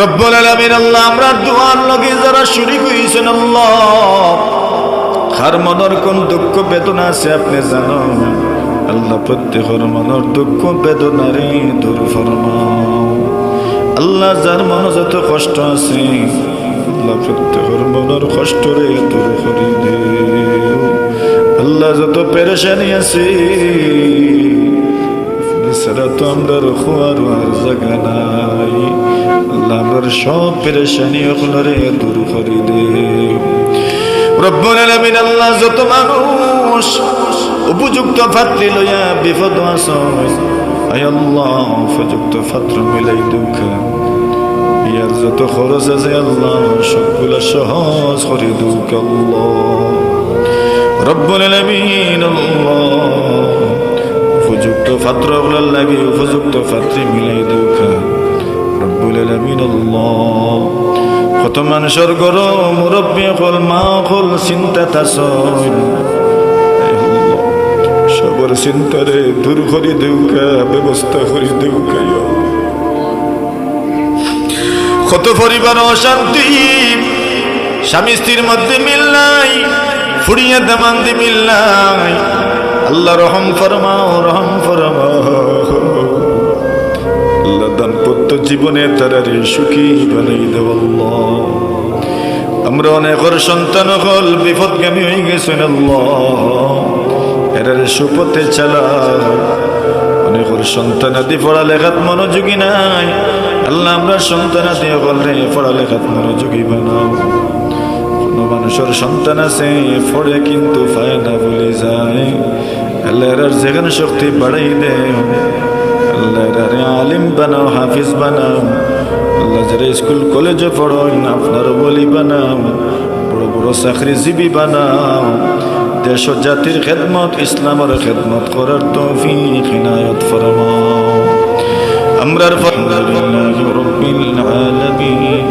রব্বুল আলামিন আল্লাহ আমরা দুয়ার লগে যারা শরীক হইছেন আল্লাহ, কার মনের কোন দুঃখ বেদনা আছে আপনি জানেন আল্লাহ। প্রত্যেকের মনের দুঃখ বেদনারে দূর ফরমাও আল্লাহ। যার মনে যত কষ্ট আছে আল্লাহ প্রত্যেকের মনের কষ্টরে দূর করে দেও আল্লাহ। যত পেরেশানি আছে ছাড়া তো আমরা খোয়ার আর জায়গা নাই আল্লাহ। আমার সব পেরেশানি ওগুলোরে দূর করে দেও রব্বুল আলামিন আল্লাহ। যত মানুষ উপযুক্ত পাত্রী লইয়া বিপদ আছে আয় আল্লাহ, উপযুক্ত পাত্র মিলাই দুঃখ ইয়ার যত খরচ আছে আল্লাহ সবগুলা সহজ করে দুঃখ আল্লাহ রব্বুল আলামিন আল্লাহ। উপযুক্ত পাত্রগুলোর লাগে উপযুক্ত পাত্রী মিলাই দুঃখ রব্বুল আলামিন আল্লাহ। কত মানুষের গরো মুরব্বী হল মা হল চিন্তা তাসন সবর চিন্তারে দূর করে দেউকা ব্যবস্থা করে দেউকা। কত পরিবার অশান্তি, স্বামী স্ত্রীর মধ্যে মিল নাই, ফুড়িয়া দামান্দি মিল নাই আল্লাহ রহম ফরমাও রহম ফরমাও আল্লাহ। দাম্পত্য জীবনে তারারে সুখী বানাই দেও আল্লাহ। আমরা অনেকের সন্তান হল বিপদগামী হয়ে গেছেন আল্লাহ, এরারে সুপথে চালাও। অনেকের সন্তানাদি পড়ালেখাত মনোযোগী নাই আল্লাহ, আমরা সন্তানাদি বলরে পড়ালেখাত মনোযোগী বানাও। কোনো মানুষের সন্তান আছে পড়ে কিন্তু পায় না বলে যায় আল্লাহ, এরার যেখানে শক্তি বাড়াই দেও আল্লাহ। এরারে আলিম বানাও, হাফিজ বানাও আল্লাহ। যারা স্কুল কলেজে পড়েন আপনার বলি বানাও, বড় বড় চাকরিজীবী বানাও। দেশ ও জাতির খেদমত ইসলামের খেদমত করার তৌফিক ইনায়াত ফরমাও। আমরার আলহামদুলিল্লাহি রাব্বিল আলামিন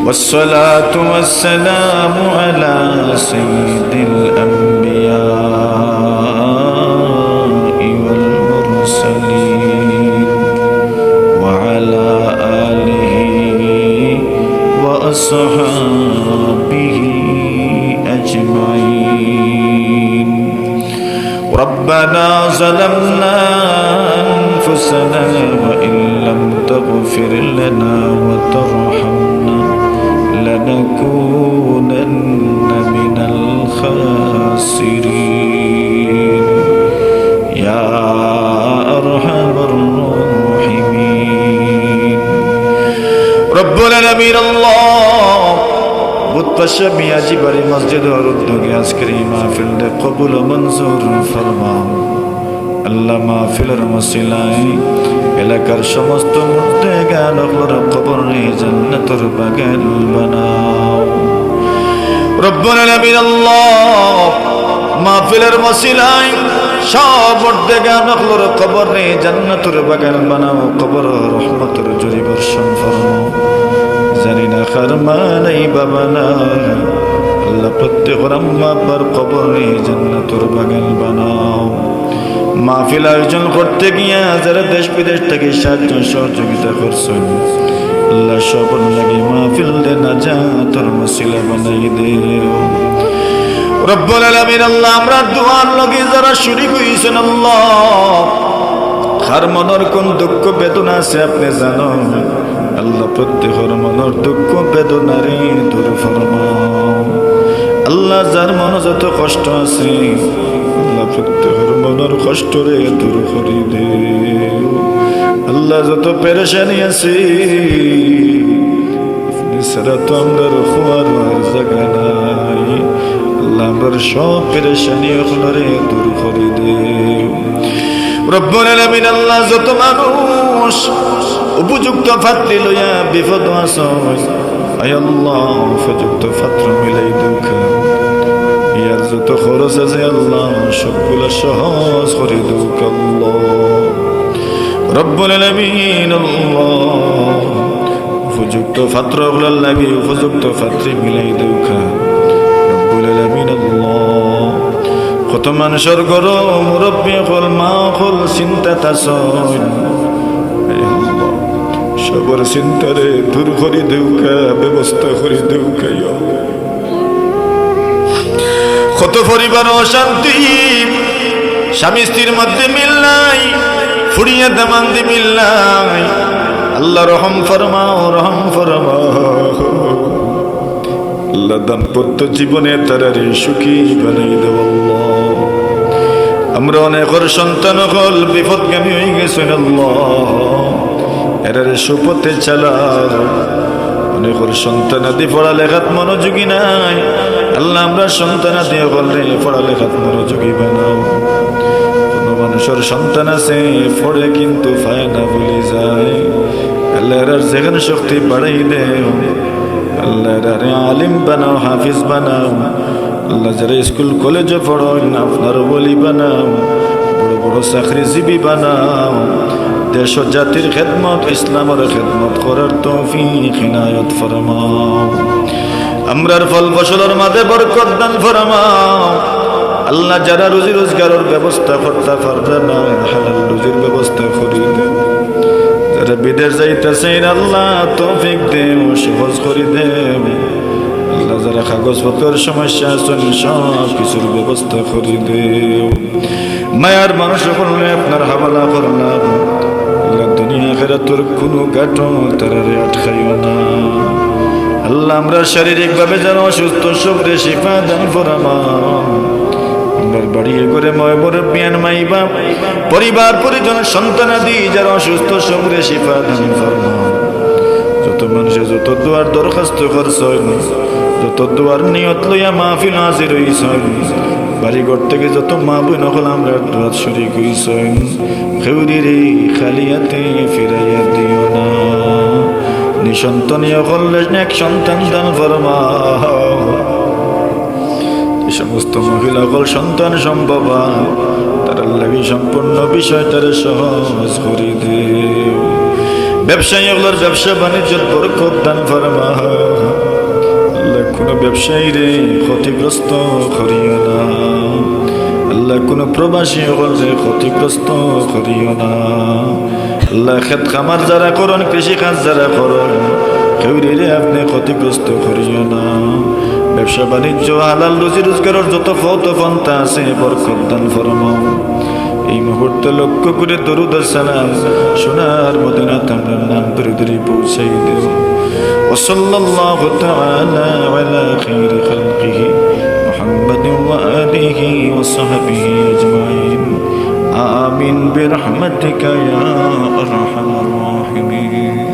والصلاة والسلام على سيد الأنبياء والمرسلين وعلى آله وأصحابه أجمعين. ربنا ظلمنا أنفسنا وإن لم تغفر لنا وترحمنا لنكونن من الخاسرين يا أرحم الراحمين. رب العالمين الله বুধপাশা মিয়াজি বাড়ি মসজিদ আর উদ্যোগে আজকের এই মাহফিলটা কবুল ও মঞ্জুর ফরমাও আল্লাহ। মাহফিলের মসিলায় এলাকার সমস্ত মুর্দেগান ওগুলোর কবরে জান্নাতের বাগান বানাও রব্বুল আলামিন আল্লাহ। মাহফিলের মসিলায় সব মুর্দেগান ওগুলোর কবরে জান্নাতের বাগান বানাও, কবর রহমতের ঝুরি বর্ষণ ফরমাও। জানি না কার মা নাই বাবা নাই আল্লাহ, প্রত্যেকের আম্মা আব্বার কবরে জান্নাতের বাগান বানাও। মাহফিল আয়োজন করতে গিয়া যারা দেশ বিদেশ থেকে সাহায্য সহযোগিতা করছেন আল্লাহ, সবার লাগে মাহফিল দে নাজাতের ওসিলা বানাই দেও রব্বুল আলামিন আল্লাহ। আমরা দুয়ার লগে যারা শরীক হইছেন আল্লাহ, কার মনের কোন দুঃখ বেদনা আছে আপনি জানেন আল্লাহ। প্রত্যেকের মনের দুঃখ বেদনারে দূর ফরমাও আল্লাহ। যার মনে যত কষ্ট আছে আল্লাহ প্রত্যেকের মনের কষ্টরে দূর করে দেও আল্লাহ। যত পেরেশানি আছে আপনি ছাড়া তো আমরা খোয়ার আর জায়গা নাই আল্লাহ। আমার সব পেরেশানি ওগুলোরে দূর করে দেও রব্বুল আলামিন আল্লাহ। যত মানুষ উপযুক্ত পাত্রী লইয়া বিপদ আছে আয় আল্লাহ, উপযুক্ত পাত্র মিলাই দুঃখ ইয়ার যত খরচ আছে আল্লাহ সবগুলা সহজ করে দুঃখ আল্লাহ রব্বুল আলামিন আল্লাহ। উপযুক্ত পাত্রগুলোর লাগে উপযুক্ত পাত্রী মিলাই দুঃখ রব্বুল আলামিন আল্লাহ। কত মানুষের গরো মুরব্বী হল মা হল চিন্তা তাসন সবার চিন্তারে দূর করে দেউকা, ব্যবস্থা করে দেউকা। কত পরিবার অশান্তি, স্বামী স্ত্রীর মধ্যে মিল নাই, ফুড়িয়ে দামান্দি মিল নাই। আল্লাহ রহম ফরমাও, রহম ফরমাও। আল্লাহ দাম্পত্য জীবনে তারারে সুখী বানাই দেব। আমরা অনেকের সন্তান হল বিপদগামী হয়ে গেছেন। আল্লাহ এরারে সুপথে চালাও। অনেকের সন্তানাদি পড়ালেখাত মনোযোগী নাই। আল্লাহ আমরা সন্তানাদি বললে পড়ালেখাত মনোযোগী বানাও। কোন মানুষের সন্তান আছে পড়ে কিন্তু পায় না, ভুলে যায়। আল্লাহ এরার যেখানে শক্তি বাড়াই দেও। আল্লাহ এরারে আলিম বানাও, হাফিজ বানাও। আল্লাহ যারা স্কুল কলেজে পড়েন আপনার বলি বানাও, বড় বড় চাকরিজীবী বানাও। দেশ ও জাতির খেদমত, ইসলামের খেদমত করার তৌফিক ইনায়াত ফরমাও। আমরার ফল ফসলের মাঝে বরকত দান ফরমাও। আল্লাহ যারা রুজি রোজগারের ব্যবস্থা করতে পারবে না, হালাল রুজির ব্যবস্থা করে দেন। যারা বিদেশ যাইতেছেন আল্লাহ তৌফিক দেও, সহজ করে দেও। আল্লাহ যারা কাগজপত্রের সমস্যা আছেন সব কিছুর ব্যবস্থা করে দেও। মায়ার মানুষ করলে আপনার হাওয়ালা করলাম। আল্লাহ দুনিয়া আখিরাতের কোনো গাঠন তারারে আটকাইও না। আল্লাহ আমরা শারীরিকভাবে যারা অসুস্থ সবরে শিফা দান ফরমাও। আমরা বাড়িয়ে করে ময় মুরব্বিয়ান মাইবা পরিবার পরিজন সন্তানাদি যারা অসুস্থ সবরে শিফা দান ফরমাও। যত মানুষে যত দোয়ার দরখাস্ত করছেন, যত দোয়ার নিয়ত লইয়া মাহফিল হাজির হইছেন, বাড়িঘর থেকে যত মা বোন হল আমরা দোয়ার শরীক হইছেন, খেউরিরে খালিয়াতে ফিরাইয়া দিও না। নিঃসন্তানীয় হলে এক সন্তান দান ফরমাও। এই সমস্ত মহিলা হল সন্তান সম্ভব, তার লাগি সম্পূর্ণ বিষয়টারে সহজ করে দেও। ব্যবসায়ী হলার ব্যবসা বাণিজ্যের বরকত দান ফরমাও। আল্লাহ কোন ব্যবসায়ী রে ক্ষতিগ্রস্ত করিও না। আল্লাহ কোন প্রবাসী হলে ক্ষতিগ্রস্ত করিও না। আল্লাহ খেত খামার যারা করেন, কৃষি কাজ যারা করেন, কেউ রে আপনি ক্ষতিগ্রস্ত করিও না। ব্যবসা বাণিজ্য হালাল রুজি রোজগারের যত পথ পন্থা আছে বরকত দান ফরমাও। এই মুহূর্তে লক্ষ্য করে দরুদ সালাম সোনার মদিনাতে আমরা নাম ধরে ধরে পৌঁছাই দেব। ওয়াসাল্লাল্লাহু তাআলা আলা খাইরি খালকিহি মুহাম্মাদিন ওয়া আলিহি ওয়া সাহবিহি আজমাইন। আমিন বিরহমাতিকা ইয়া আরহামার রাহিমিন।